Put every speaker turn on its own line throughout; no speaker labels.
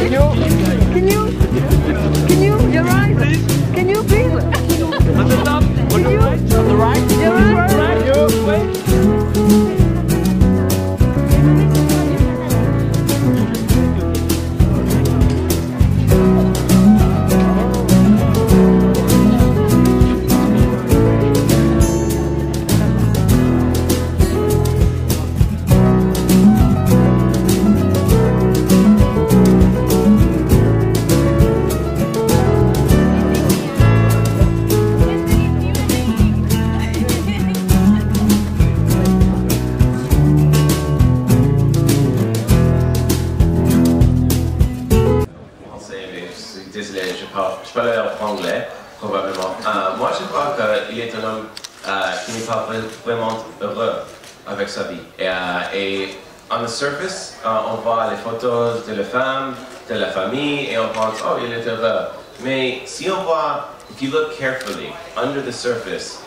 You're right. Can you please?
On the top, on the right, on the right.
You're right.
You wait.
Je peux aller en anglais, probablement. Moi, je crois qu'il est un homme qui n'est pas vraiment heureux avec sa vie. Et on the surface, on voit les photos de la femme, de la famille, et on pense, oh, il est heureux. Mais si on voit, if you look carefully, under the surface,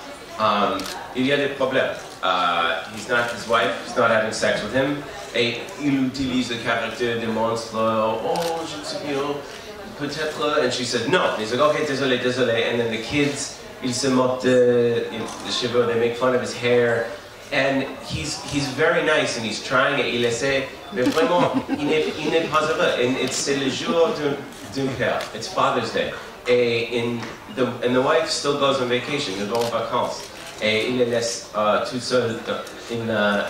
il y a des problèmes. His wife is not having sex with him, et il utilise le caractère de monstre, oh, je suis bien. Peut-être, and she said no. He's like, okay, désolé, désolé. And then the kids, ils se moquent de cheveux, they make fun of his hair. And he's very nice and he's trying it, il essaie, mais vraiment, il n'est pas heureux. C'est le jour d'un père, it's Father's Day. And the wife still goes on vacation, ils vont en vacances. Et il les laisse tout seul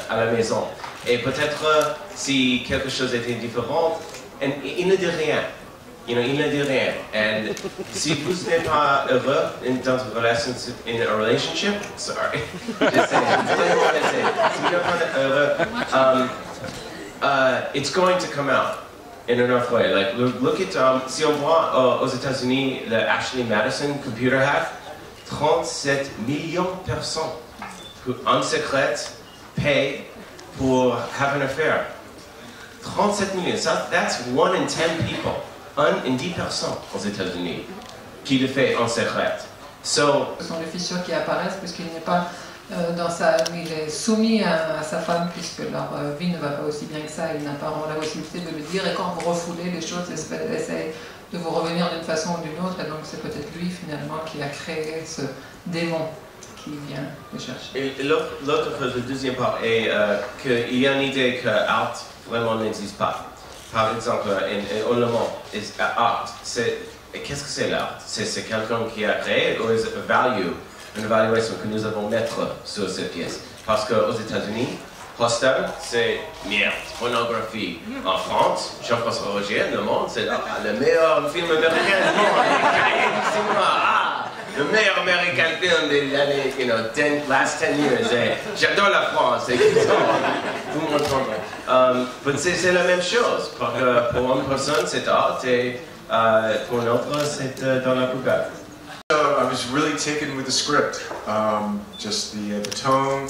à la maison. Et peut-être si quelque chose était différent, il ne dit rien. Il ne dit rien. Et si vous n'êtes pas heureux dans une relationship, sorry, j'essaie, si vous n'êtes pas heureux, it's going to come out in an enough way. Like, look at, si on voit aux États-Unis le Ashley Madison computer hack, 37 millions de personnes en secret payent pour have an affair. 37 millions, that's 1 in 10 people. 1 in 10 personnes aux États-Unis qui le fait en secret. Ce sont
les fissures qui apparaissent puisqu'il n'est pas il est soumis à sa femme puisque leur vie ne va pas aussi bien que ça. Il n'a pas vraiment la possibilité de le dire et quand vous refoulez les choses, essaye de vous revenir d'une façon ou d'une autre et donc c'est peut-être lui finalement qui a créé ce démon qui vient le chercher.
Et l'autre chose, le deuxième part est qu'il y a une idée que l'art vraiment n'existe pas. Par exemple, en allemand, art, qu'est-ce que c'est l'art? C'est quelqu'un qui a créé ou est une évaluation que nous avons mettre sur cette pièce? Parce qu'aux États-Unis, hostel, c'est merde, pornographie. En France, Jean-François Roger, Le Monde, c'est le meilleur film américain du monde, du cinéma. Le meilleur américain film des années, last 10 years. J'adore la France, tout le monde comprend. C'est la même chose, parce que pour une personne c'est art et pour une autre c'est dans la poubelle.
I was really taken with the script, just the tone,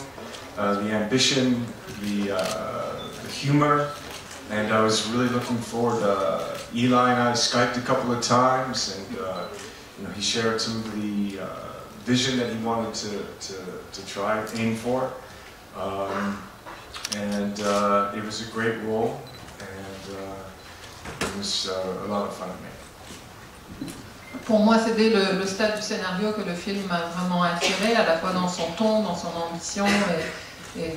the ambition, the humor, and I was really looking forward. Eli and I Skyped a couple of times, and he shared some of the vision that he wanted to try and aim for, and it was a great role, and it was a lot of fun to make.
Pour moi, c'est dès le stade du scénario que le film m'a vraiment attiré, à la fois dans son ton, dans son ambition et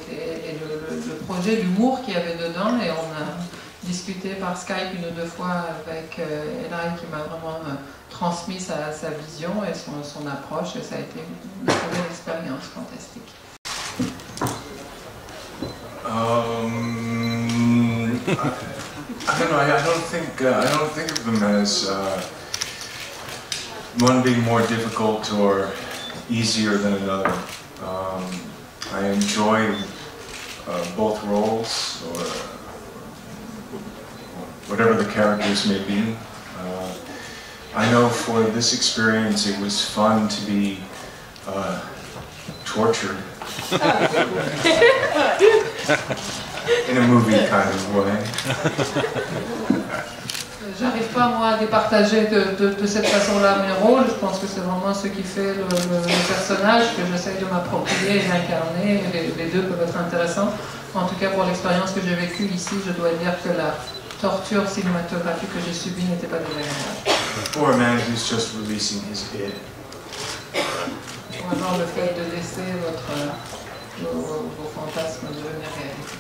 le projet, l'humour qu'il y avait dedans. Et on a discuté par Skype 1 ou 2 fois avec Eli qui m'a vraiment transmis sa vision et son approche. Et ça a été une très belle expérience fantastique.
I don't know. I don't think of them as one being more difficult or easier than another. I enjoy both roles, or whatever the characters may be. I know for this experience it was fun to be tortured in a movie kind of way.
J'arrive pas moi à départager de cette façon-là mes rôles. Je pense que c'est vraiment ce qui fait le personnage que j'essaye de m'approprier et d'incarner. Les deux peuvent être intéressants. En tout cas, pour l'expérience que j'ai vécue ici, je dois dire que torture cinématographique que j'ai subie n'était pas désagréable.
Poor man who's just releasing his id.
Ou alors le fait de laisser vos fantasmes devenir réalité.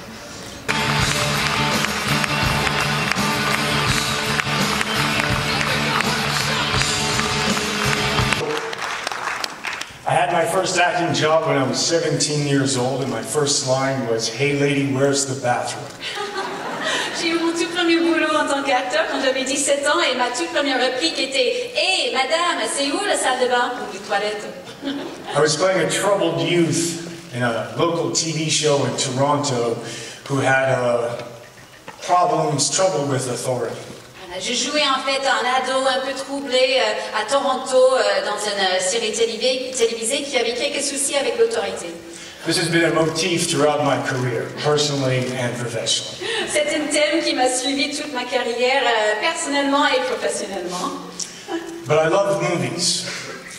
I had my first acting job when I was 17 years old, and my first line was, "Hey lady, where's the bathroom?"
J'ai eu mon tout premier boulot en tant qu'acteur quand j'avais 17 ans et ma toute première réplique était « Hé, madame, c'est où la salle de bain ou les toilettes ?»
I was playing a troubled youth in a local TV show in Toronto who had trouble with authority.
Je jouais en fait un ado un peu troublé à Toronto dans une série télévisée qui avait quelques soucis avec l'autorité.
This has been a motif throughout my career, personally and professionally.
C'est un thème qui m'a suivi toute ma carrière, personnellement et professionnellement.
But I love movies,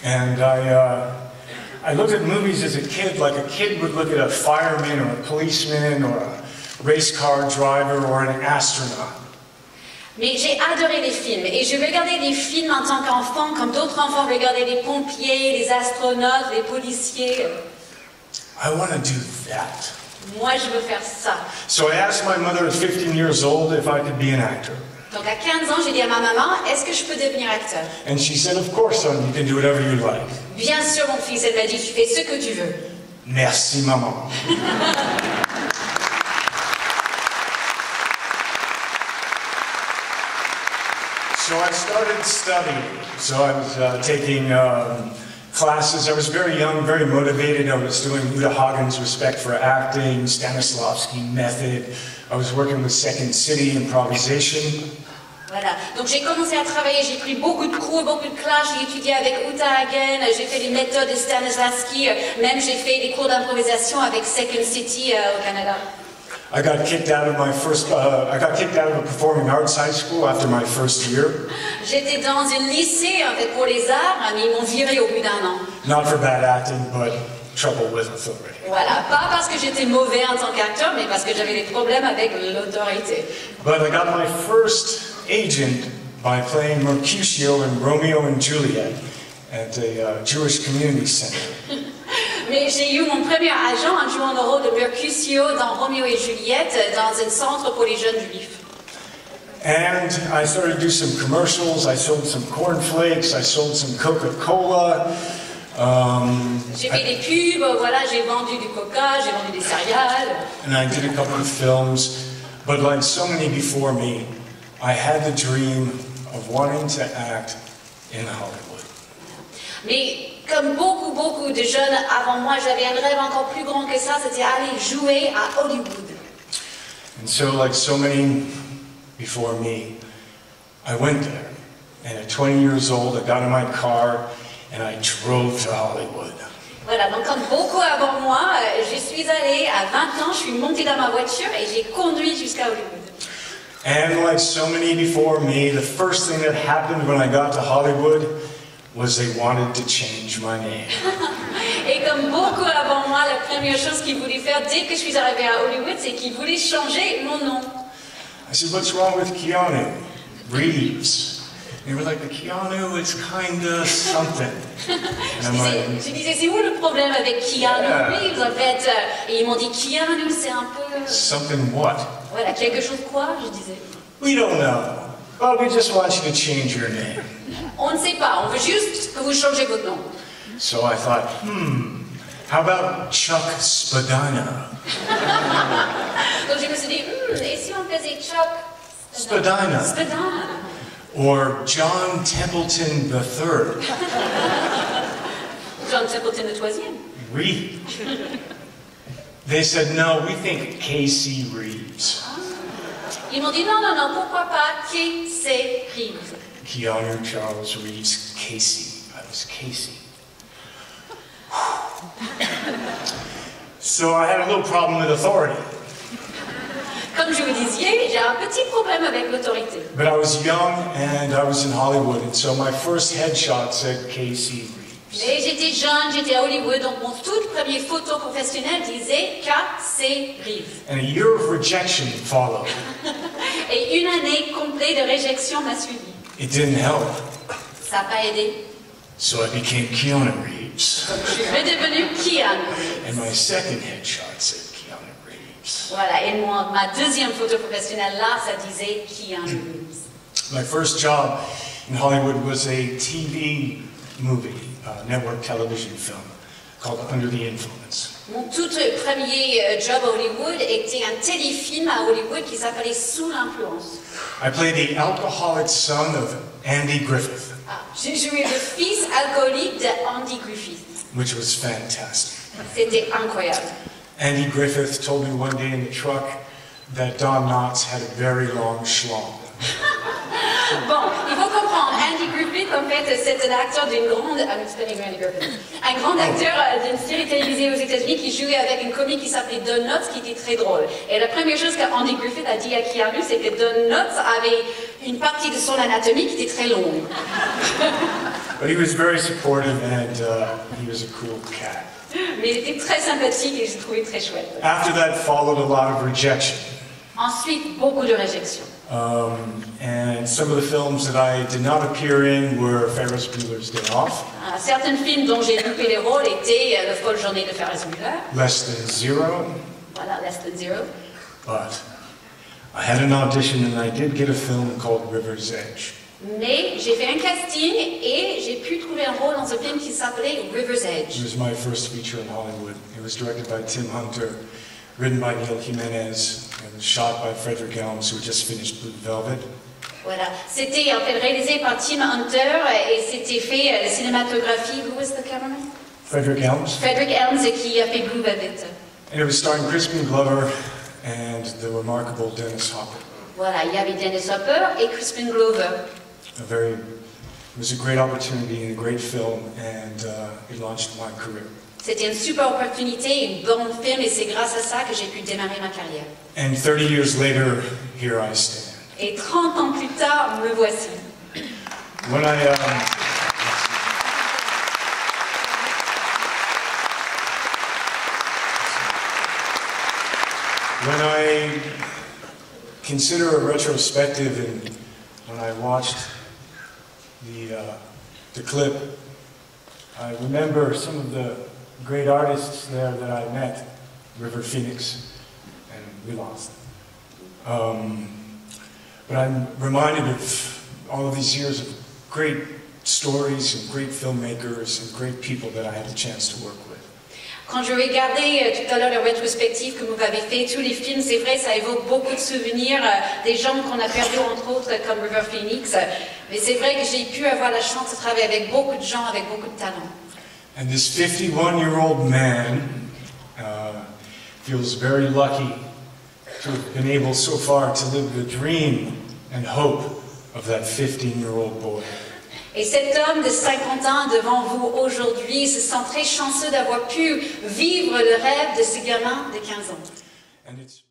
and I looked at movies as a kid like a kid would look at a fireman or a policeman or a race car driver or an astronaut.
Mais j'ai adoré les films et je regardais des films en tant qu'enfant comme d'autres enfants regardaient les pompiers, les astronautes, les policiers.
I want to do that.
Moi, je veux faire ça.
So I asked my mother at 15 years old if I could be an actor.
Donc à 15 ans, j'ai dit à ma maman, est-ce que je peux devenir acteur?
And she said, "Of course, son, you can do whatever you like."
Bien sûr, mon fils, elle m'a dit, tu fais ce que tu veux.
Merci, maman. So I started studying. So I was taking classes. I was very young, very motivated. I was doing Uta Hagen's Respect for Acting, Stanislavski Method. I was working with Second City Improvisation.
Voilà, donc j'ai commencé à travailler, j'ai pris beaucoup de cours, beaucoup de classes, j'ai étudié avec Uta Hagen, j'ai fait les méthodes de Stanislavski, même j'ai fait des cours d'improvisation avec Second City au Canada.
I got kicked out of a performing arts high school after my first year.
J'étais dans un lycée en fait pour les arts, mais ils m'ont viré au bout d'un an.
Not for bad acting, but trouble with authority.
Voilà, pas parce que j'étais mauvais en tant qu'acteur, mais parce que j'avais des problèmes avec l'autorité.
But I got my first agent by playing Mercutio in Romeo and Juliet at a Jewish community center.
Mais j'ai eu mon premier agent en jouant le rôle de Mercutio dans Roméo et Juliette dans un centre pour les jeunes juifs.
And I started to do some commercials. I sold some cornflakes. I sold some Coca-Cola.
J'ai fait des pubs, voilà, j'ai vendu du coca, j'ai vendu des céréales.
And I did a couple of films. But like so many before me, I had the dream of wanting to act in Hollywood.
Mais comme beaucoup de jeunes avant moi, j'avais un rêve encore plus grand que ça, c'était aller jouer à Hollywood.
And so like so many before me, I went there. And at 20 years old, I got in my car and I drove to Hollywood.
Voilà, donc comme beaucoup avant moi, je suis allée à 20 ans, je suis montée dans ma voiture et j'ai conduit jusqu'à Hollywood.
And like so many before me, the first thing that happened when I got to Hollywood was they wanted to change my name.
Et comme beaucoup avant moi, la première chose qu'ils voulaient faire dès que je suis arrivée à Hollywood, c'est qu'ils voulaient changer mon nom.
I said, "What's wrong with Keanu Reeves?" And they were like, "The Keanu is kinda something." And
Je disais, c'est où le problème avec Keanu Reeves en fait? Et ils m'ont dit, Keanu, c'est un peu...
Something what?
Voilà, quelque chose quoi, je disais.
We don't know. Well, we just want you to change your name.
On ne sait pas, on veut juste que vous changez votre nom.
So I thought, how about Chuck Spadina?
Donc je me suis dit, et si on faisait Chuck
Spadina.
Spadina.
Or John Templeton III.
John Templeton le troisième.
Oui. They said, "No, we think Casey Reeves."
Ils m'ont dit, non, pourquoi pas Casey Reeves.
Keanu Charles Reeves Casey. I was Casey. So I had a little problem with authority.
Comme je vous disais, j'ai un petit problème avec l'autorité.
But I was young and I was in Hollywood, and so my first headshot said Casey Reeves.
Et j'étais jeune, j'étais à Hollywood, donc mon toute première photo professionnelle disait Casey Reeves.
And a year of rejection followed.
Et une année complète de réjection m'a suivi.
It didn't help.
Ça n'a pas aidé.
So I became Keanu Reeves.
Donc, je suis redevenu Keanu.
And my second headshot said Keanu Reeves.
Voilà, et ma deuxième photo professionnelle là, ça disait Keanu Reeves.
My first job in Hollywood was a TV movie, network television film, called Under the Influence.
Mon tout premier job à Hollywood était un téléfilm à Hollywood qui s'appelait Sous l'influence.
I played the alcoholic son of Andy Griffith,
J'ai joué le fils alcoolique d'Andy Griffith.
which was fantastic.
C'était incroyable.
Andy Griffith told me one day in the truck that Don Knotts had a very long schlong.
Bon, il faut comprendre, Andy Griffith, en fait, c'est un acteur d'une grande... un grand acteur d'une série télévisée aux États-Unis qui jouait avec une comique qui s'appelait Don Knotts, qui était très drôle. Et la première chose qu'Andy Griffith a dit à Keanu, c'est que Don Knotts avait une partie de son anatomie qui était très longue.
But he was very supportive and he was a cool cat.
Mais il était très sympathique et je le trouvais très chouette.
After that followed a lot of rejection.
Ensuite, beaucoup de réjections.
And some of the films that I did not appear in were Ferris Bueller's Day Off,
Certains films dont j'ai loupé les rôles étaient Le folle journée de Ferris Bueller,
Less Than Zero,
voilà, Less Than Zero.
but I had an audition and I did get a film called River's Edge.
Mais j'ai fait un casting et j'ai pu trouver un rôle dans un film qui s'appelait River's Edge.
It was my first feature in Hollywood. It was directed by Tim Hunter, written by Neil Jimenez, and shot by Frederick Elms, who had just finished Blue Velvet.
Voilà, c'était en fait réalisé par Tim Hunter et c'était fait la cinématographie. Who was the cameraman?
Frederick Elms.
Frederick Elms qui a fait Blue Velvet.
And it was starring Crispin Glover and the remarkable Dennis Hopper.
Voilà, il y avait Dennis Hopper et Crispin Glover.
It was a great opportunity and a great film, and it launched my career.
C'était une super opportunité, une bonne film et c'est grâce à ça que j'ai pu démarrer ma carrière.
And 30 years later, here I stand.
Et 30 ans plus tard, me voici.
When I consider a retrospective and when I watched the clip, I remember some of the great artists there that I met, River Phoenix, and we lost them. But I'm reminded of all of these years of great stories and great filmmakers and great people that I had the chance to work with.
Quand je regardais tout à l'heure le rétrospective que vous avez fait, tous les films, c'est vrai, ça évoque beaucoup de souvenirs, des gens qu'on a perdus, entre autres, comme River Phoenix. Mais c'est vrai que j'ai pu avoir la chance de travailler avec beaucoup de gens, avec beaucoup de talent.
And this 51-year-old man feels very lucky to have been able so far to live the dream and hope of that 15-year-old boy.
Et cet homme de 50 ans devant vous aujourd'hui se sent très chanceux d'avoir pu vivre le rêve de ce gamin de 15 ans.